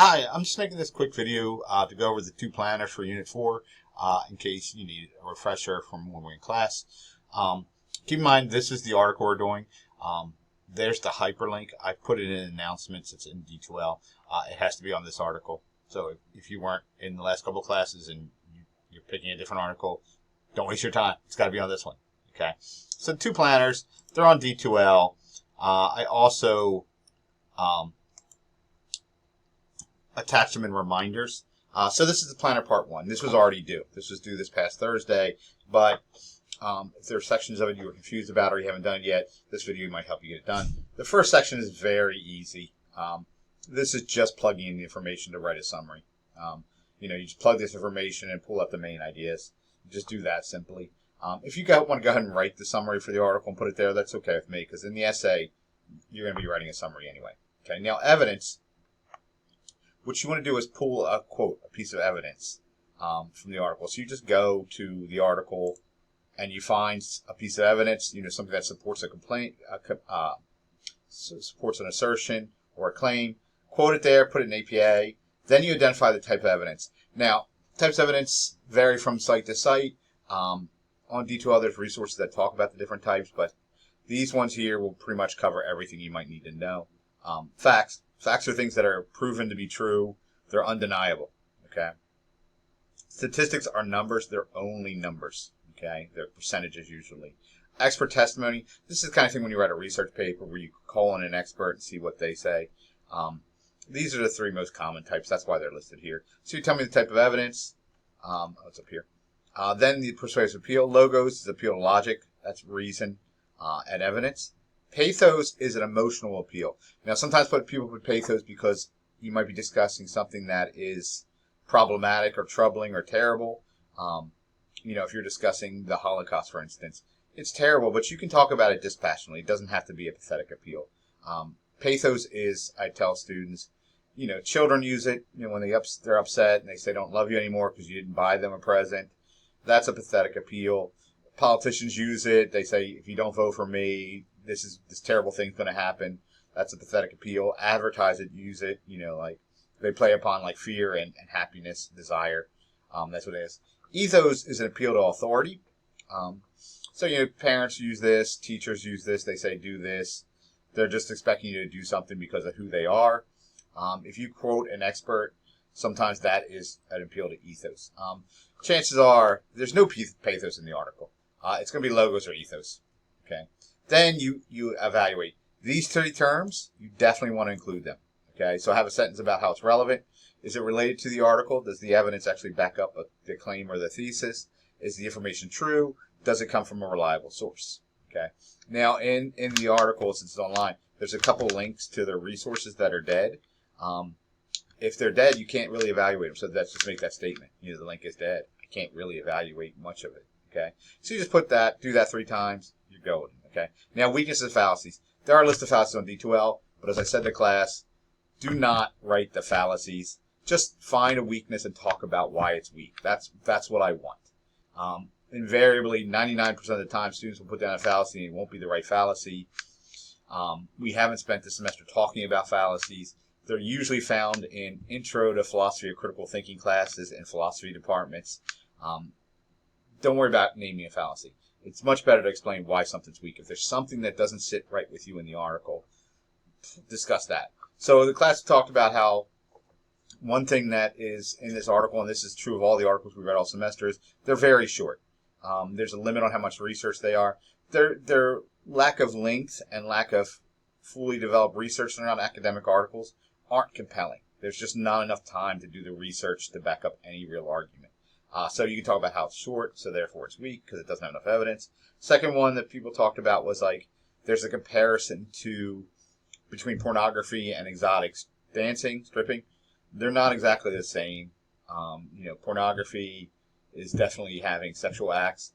Hi, I'm just making this quick video to go over the two planners for Unit 4 in case you need a refresher from when we're in class. Keep in mind, this is the article we're doing. There's the hyperlink. I put it in announcements. It's in D2L. It has to be on this article. So if you weren't in the last couple of classes and you're picking a different article, don't waste your time. It's got to be on this one. Okay. So two planners. They're on D2L. I also attach them in reminders. So this is the planner part 1. This was already due. This was due this past Thursday, but if there are sections of it you were confused about or you haven't done it yet, this video might help you get it done. The first section is very easy. This is just plugging in the information to write a summary. You just plug this information and pull up the main ideas. Just do that simply. If you want to go ahead and write the summary for the article and put it there, that's okay with me, because in the essay, you're going to be writing a summary anyway. Okay. Now, evidence. What you want to do is pull a quote, a piece of evidence from the article. So you just go to the article and you find a piece of evidence, something that supports a complaint, supports an assertion or a claim. Quote it there, put it in APA. Then you identify the type of evidence. Now, types of evidence vary from site to site. On D2L, there's resources that talk about the different types, but these ones here will pretty much cover everything you might need to know. Facts. Facts are things that are proven to be true. They're undeniable. Okay. Statistics are numbers. They're only numbers. Okay. They're percentages usually. Expert testimony. This is the kind of thing when you write a research paper where you call in an expert and see what they say. These are the three most common types. That's why they're listed here. So you tell me the type of evidence. It's up here. Then the persuasive appeal. Logos is appeal to logic. That's reason and evidence. Pathos is an emotional appeal. Now, sometimes people put pathos because you might be discussing something that is problematic or troubling or terrible. If you're discussing the Holocaust, for instance, it's terrible, but you can talk about it dispassionately. It doesn't have to be a pathetic appeal. Pathos is, I tell students, children use it when they're upset and they say don't love you anymore because you didn't buy them a present. That's a pathetic appeal. Politicians use it. They say, if you don't vote for me, this terrible thing's going to happen. That's a pathetic appeal. Advertise it, use it. Like they play upon like fear and happiness, desire. That's what it is. Ethos is an appeal to authority. So parents use this, teachers use this. They say do this. They're just expecting you to do something because of who they are. If you quote an expert, sometimes that is an appeal to ethos. Chances are there's no pathos in the article. It's going to be logos or ethos. Okay. Then you evaluate. These three terms, you definitely want to include them. Okay, so have a sentence about how it's relevant. Is it related to the article? Does the evidence actually back up the claim or the thesis? Is the information true? Does it come from a reliable source? Okay. Now, in the article, since it's online, there's a couple links to the resources that are dead. If they're dead, you can't really evaluate them. So let's just make that statement. The link is dead. I can't really evaluate much of it. Okay. So you just do that 3 times, you're golden. Okay. Now, weaknesses and fallacies. There are a list of fallacies on D2L, but as I said to class, do not write the fallacies. Just find a weakness and talk about why it's weak. That's what I want. Invariably, 99% of the time, students will put down a fallacy and it won't be the right fallacy. We haven't spent the semester talking about fallacies. They're usually found in Intro to Philosophy of Critical Thinking classes and philosophy departments. Don't worry about naming a fallacy. It's much better to explain why something's weak. If there's something that doesn't sit right with you in the article, discuss that. So the class talked about how one thing that is in this article, and this is true of all the articles we read all semester, is they're very short. There's a limit on how much research they are. Their lack of length and lack of fully developed research around academic articles aren't compelling. There's just not enough time to do the research to back up any real argument. So you can talk about how it's short, so therefore it's weak because it doesn't have enough evidence. Second one that people talked about was like there's a comparison between pornography and exotic dancing, stripping. They're not exactly the same. Pornography is definitely having sexual acts.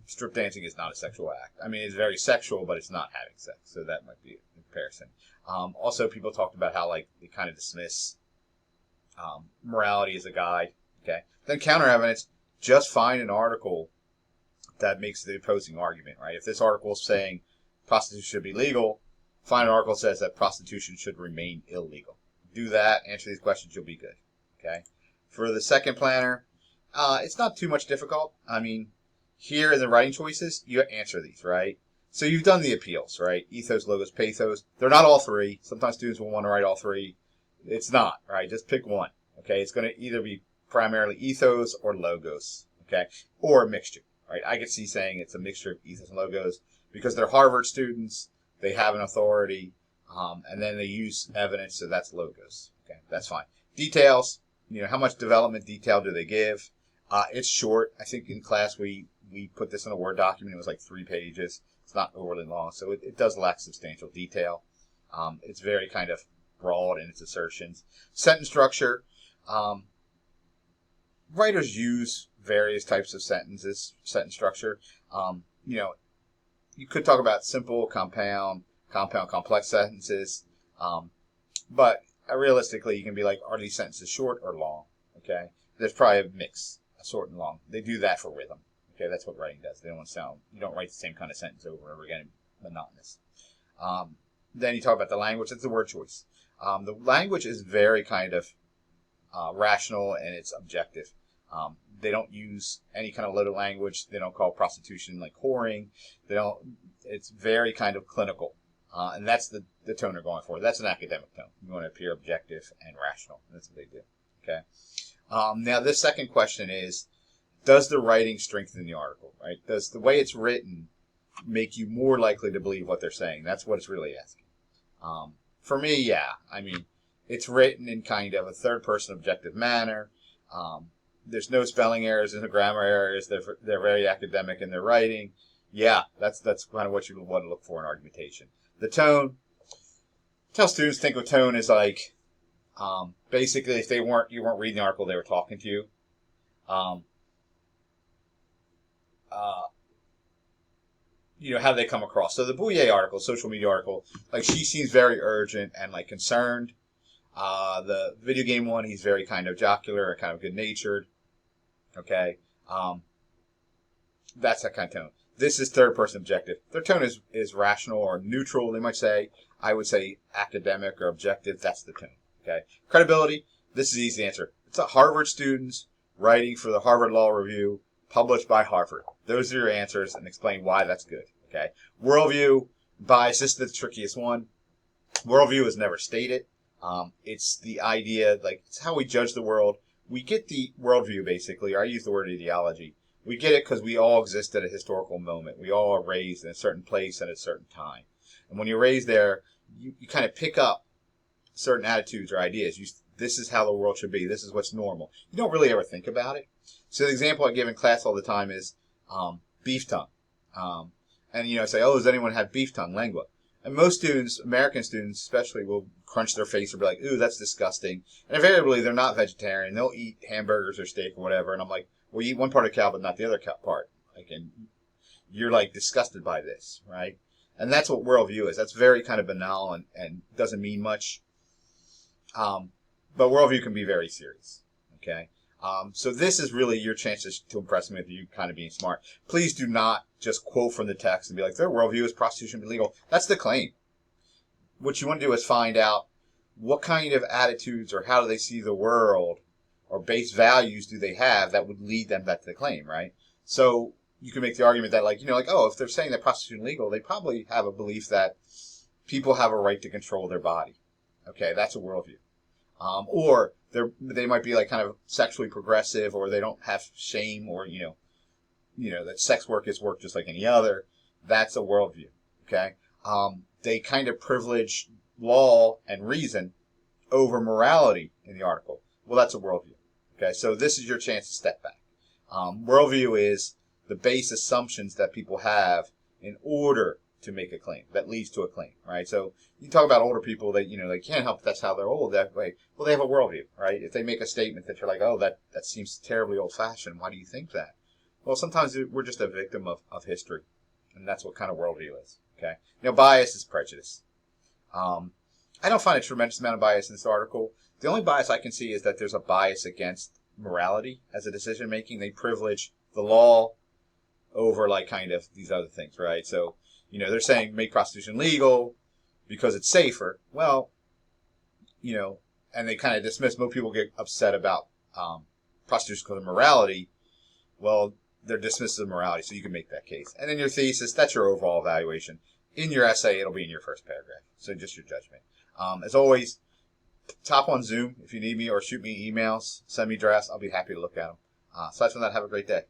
Strip dancing is not a sexual act. I mean, it's very sexual, but it's not having sex. So that might be a comparison. Also, people talked about how they kind of dismiss morality as a guide. Okay. Then counter evidence. Just find an article that makes the opposing argument. Right. If this article is saying prostitution should be legal, find an article that says that prostitution should remain illegal. do that, answer these questions, you'll be good. Okay. For the second planner, it's not too much difficult. I mean, here in the writing choices, you answer these, right? So you've done the appeals, right? Ethos, logos, pathos. They're not all three. Sometimes students will want to write all three. It's not, right? Just pick one. Okay. It's going to either be primarily ethos or logos. Okay. Or a mixture, right? I could see saying it's a mixture of ethos and logos because they're Harvard students. They have an authority. And then they use evidence, so that's logos. Okay, that's fine. Details, how much development detail do they give? It's short. I think in class we put this in a Word document. It was like 3 pages. It's not overly long, so it does lack substantial detail. It's very kind of broad in its assertions. Sentence structure. Writers use various types of sentence structure. You could talk about simple, compound, complex sentences. But realistically, you can be like, are these sentences short or long? Okay. There's probably a mix, short and long. They do that for rhythm. Okay. That's what writing does. They don't want to sound, you don't write the same kind of sentence over and over again, monotonous. Then you talk about the language. That's the word choice. The language is very kind of rational and it's objective. They don't use any kind of loaded language. They don't call prostitution like whoring. It's very kind of clinical. And that's the tone they're going for. That's an academic tone. You want to appear objective and rational. That's what they do. Okay. Now, this second question is, does the writing strengthen the article? Right? Does the way it's written make you more likely to believe what they're saying? That's what it's really asking. For me, yeah. I mean, it's written in kind of a third-person objective manner. There's no spelling errors, there's no grammar errors. They're very academic in their writing. Yeah, that's kind of what you want to look for in argumentation. The tone. Tell students think of tone as like, basically, if you weren't reading the article, they were talking to you. How they come across. So the Bouye article, social media article, like she seems very urgent and like concerned. The video game one, he's very kind of jocular and kind of good natured. Okay. That's that kind of tone. This is third person objective. Their tone is rational or neutral, they might say. I would say academic or objective. That's the tone. Okay. Credibility. This is the easy answer. It's a Harvard students writing for the Harvard Law Review, published by Harvard. Those are your answers and explain why that's good. Okay. Worldview, bias. This is the trickiest one. Worldview is never stated. It's the idea, like, it's how we judge the world. We get the worldview, basically, or I use the word ideology. We get it because we all exist at a historical moment. We all are raised in a certain place at a certain time. And when you're raised there, you kind of pick up certain attitudes or ideas. This is how the world should be. This is what's normal. You don't really ever think about it. So the example I give in class all the time is beef tongue. And, say, does anyone have beef tongue, lengua? And most students, American students especially, will crunch their face or be like, ooh, that's disgusting. And invariably, they're not vegetarian. They'll eat hamburgers or steak or whatever. And I'm like, well, you eat one part of the cow, but not the other part. Like, and you're, like, disgusted by this, right? And that's what worldview is. That's very kind of banal and doesn't mean much. But worldview can be very serious, okay? So this is really your chance to impress me with you kind of being smart. Please do not just quote from the text and be like, their worldview is prostitution illegal. That's the claim. What you want to do is find out what kind of attitudes or how do they see the world or base values do they have that would lead them back to the claim, right? So you can make the argument that if they're saying that prostitution is illegal, they probably have a belief that people have a right to control their body. Okay, that's a worldview. Or they might be like kind of sexually progressive, or they don't have shame, or that sex work is work just like any other. That's a worldview. Okay, they kind of privilege law and reason over morality in the article. Well, that's a worldview. Okay, so this is your chance to step back. Worldview is the base assumptions that people have in order to make a claim that leads to a claim, right? So you talk about older people that, they can't help that's how they're old that way. Well, they have a worldview, right? If they make a statement that you're like, oh, that seems terribly old-fashioned, why do you think that? Well, sometimes we're just a victim of history, and that's what kind of worldview is, okay? Bias is prejudice. I don't find a tremendous amount of bias in this article. The only bias I can see is that there's a bias against morality as a decision-making. They privilege the law over, like, kind of these other things, right? So, they're saying make prostitution legal because it's safer. Well, and they kind of dismiss. Most people get upset about prostitution because of morality. Well, they're dismissive of morality, so you can make that case. And then your thesis, that's your overall evaluation. In your essay, it'll be in your first paragraph. So just your judgment. As always, top on Zoom if you need me, or shoot me emails, send me drafts. I'll be happy to look at them. Aside from that, have a great day.